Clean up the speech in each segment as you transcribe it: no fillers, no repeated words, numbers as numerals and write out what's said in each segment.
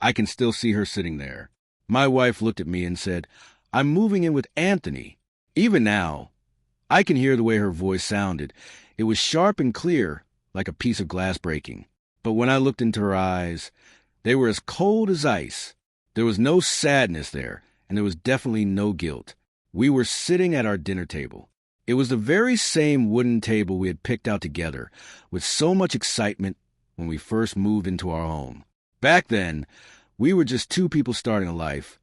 I can still see her sitting there. My wife looked at me and said, "I'm moving in with Anthony." Even now, I can hear the way her voice sounded. It was sharp and clear, like a piece of glass breaking. But when I looked into her eyes, they were as cold as ice. There was no sadness there, and there was definitely no guilt. We were sitting at our dinner table. It was the very same wooden table we had picked out together, with so much excitement when we first moved into our home. Back then, we were just two people starting a life,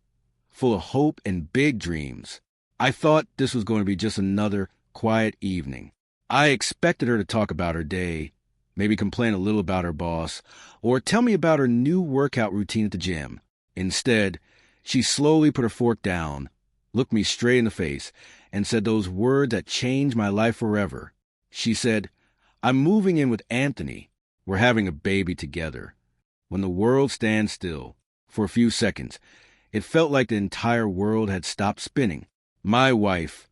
full of hope and big dreams. I thought this was going to be just another quiet evening. I expected her to talk about her day, maybe complain a little about her boss, or tell me about her new workout routine at the gym. Instead, she slowly put her fork down, looked me straight in the face, and said those words that changed my life forever. She said, "I'm moving in with Anthony. We're having a baby together." When the world stands still, for a few seconds, it felt like the entire world had stopped spinning. My wife,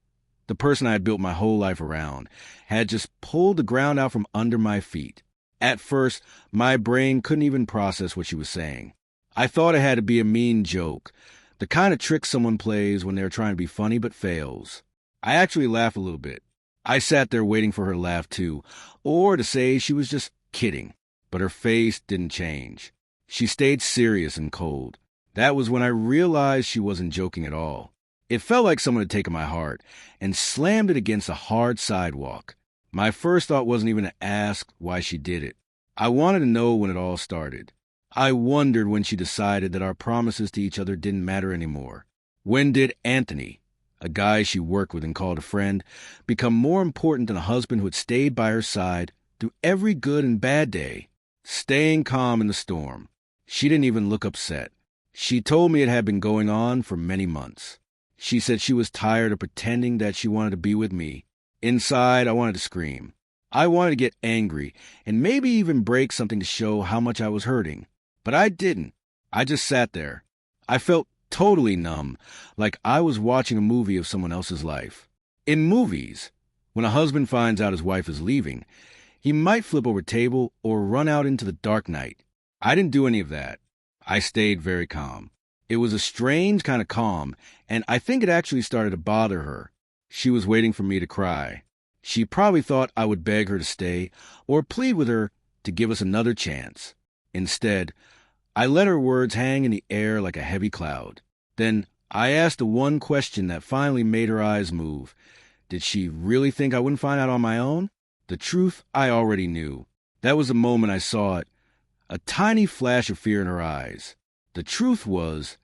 the person I had built my whole life around, had just pulled the ground out from under my feet. At first, my brain couldn't even process what she was saying. I thought it had to be a mean joke, the kind of trick someone plays when they're trying to be funny but fails. I actually laughed a little bit. I sat there waiting for her to laugh too, or to say she was just kidding. But her face didn't change. She stayed serious and cold. That was when I realized she wasn't joking at all. It felt like someone had taken my heart and slammed it against a hard sidewalk. My first thought wasn't even to ask why she did it. I wanted to know when it all started. I wondered when she decided that our promises to each other didn't matter anymore. When did Anthony, a guy she worked with and called a friend, become more important than a husband who had stayed by her side through every good and bad day, staying calm in the storm? She didn't even look upset. She told me it had been going on for many months. She said she was tired of pretending that she wanted to be with me. Inside, I wanted to scream. I wanted to get angry and maybe even break something to show how much I was hurting. But I didn't. I just sat there. I felt totally numb, like I was watching a movie of someone else's life. In movies, when a husband finds out his wife is leaving, he might flip over a table or run out into the dark night. I didn't do any of that. I stayed very calm. It was a strange kind of calm, and I think it actually started to bother her. She was waiting for me to cry. She probably thought I would beg her to stay or plead with her to give us another chance. Instead, I let her words hang in the air like a heavy cloud. Then I asked the one question that finally made her eyes move. Did she really think I wouldn't find out on my own? The truth I already knew. That was the moment I saw it, a tiny flash of fear in her eyes. The truth was,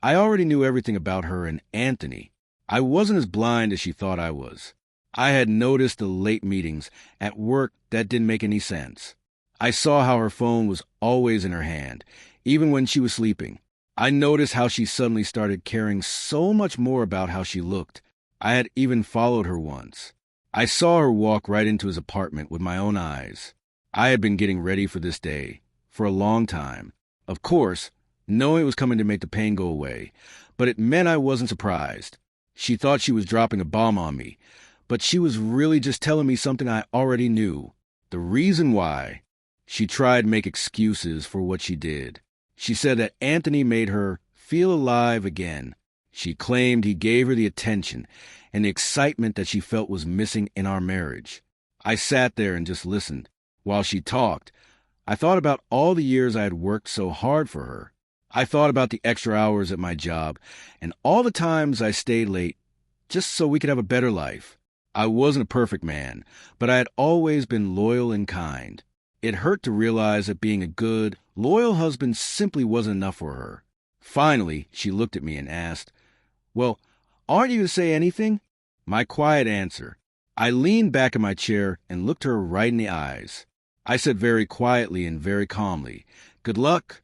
I already knew everything about her and Anthony. I wasn't as blind as she thought I was. I had noticed the late meetings at work that didn't make any sense. I saw how her phone was always in her hand, even when she was sleeping. I noticed how she suddenly started caring so much more about how she looked. I had even followed her once. I saw her walk right into his apartment with my own eyes. I had been getting ready for this day, for a long time. Of course, knowing it was coming to make the pain go away, but it meant I wasn't surprised. She thought she was dropping a bomb on me, but she was really just telling me something I already knew. The reason why. She tried to make excuses for what she did. She said that Anthony made her feel alive again. She claimed he gave her the attention and the excitement that she felt was missing in our marriage. I sat there and just listened. While she talked, I thought about all the years I had worked so hard for her. I thought about the extra hours at my job and all the times I stayed late just so we could have a better life. I wasn't a perfect man, but I had always been loyal and kind. It hurt to realize that being a good, loyal husband simply wasn't enough for her. Finally, she looked at me and asked, "Well, aren't you going to say anything?" My quiet answer. I leaned back in my chair and looked her right in the eyes. I said very quietly and very calmly, "Good luck."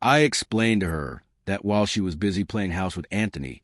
I explained to her that while she was busy playing house with Anthony,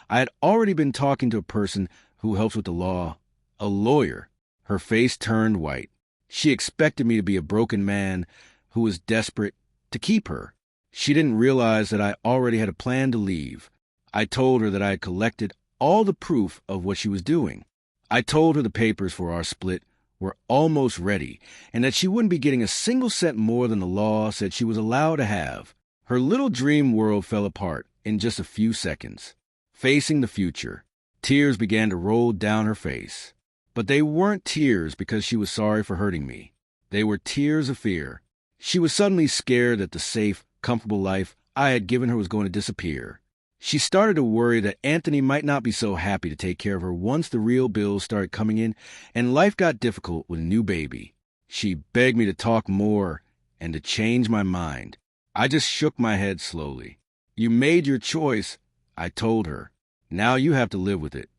I had already been talking to a person who helps with the law, a lawyer. Her face turned white. She expected me to be a broken man who was desperate to keep her. She didn't realize that I already had a plan to leave. I told her that I had collected all the proof of what she was doing. I told her the papers for our split were almost ready and that she wouldn't be getting a single cent more than the law said she was allowed to have. Her little dream world fell apart in just a few seconds. Facing the future, tears began to roll down her face. But they weren't tears because she was sorry for hurting me. They were tears of fear. She was suddenly scared that the safe, comfortable life I had given her was going to disappear. She started to worry that Anthony might not be so happy to take care of her once the real bills started coming in and life got difficult with a new baby. She begged me to talk more and to change my mind. I just shook my head slowly. You made your choice, I told her. Now you have to live with it.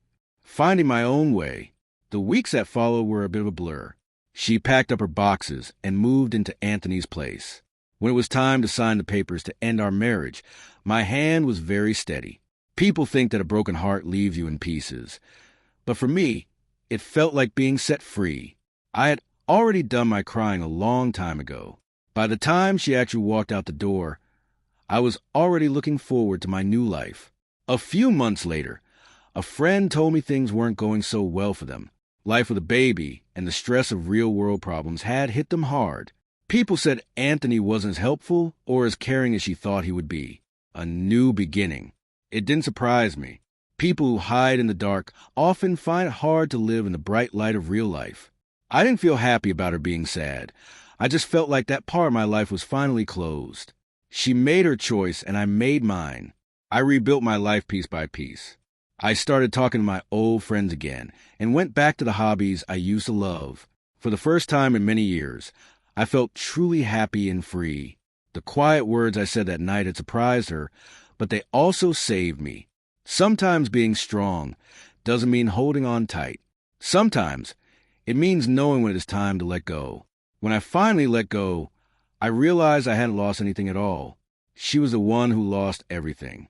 Finding my own way. The weeks that followed were a bit of a blur. She packed up her boxes and moved into Anthony's place. When it was time to sign the papers to end our marriage, my hand was very steady. People think that a broken heart leaves you in pieces. But for me, it felt like being set free. I had already done my crying a long time ago. By the time she actually walked out the door, I was already looking forward to my new life. A few months later, a friend told me things weren't going so well for them. Life with a baby and the stress of real-world problems had hit them hard. People said Anthony wasn't as helpful or as caring as she thought he would be. A new beginning. It didn't surprise me. People who hide in the dark often find it hard to live in the bright light of real life. I didn't feel happy about her being sad. I just felt like that part of my life was finally closed. She made her choice and I made mine. I rebuilt my life piece by piece. I started talking to my old friends again and went back to the hobbies I used to love. For the first time in many years, I felt truly happy and free. The quiet words I said that night had surprised her, but they also saved me. Sometimes being strong doesn't mean holding on tight. Sometimes it means knowing when it is time to let go. When I finally let go, I realized I hadn't lost anything at all. She was the one who lost everything.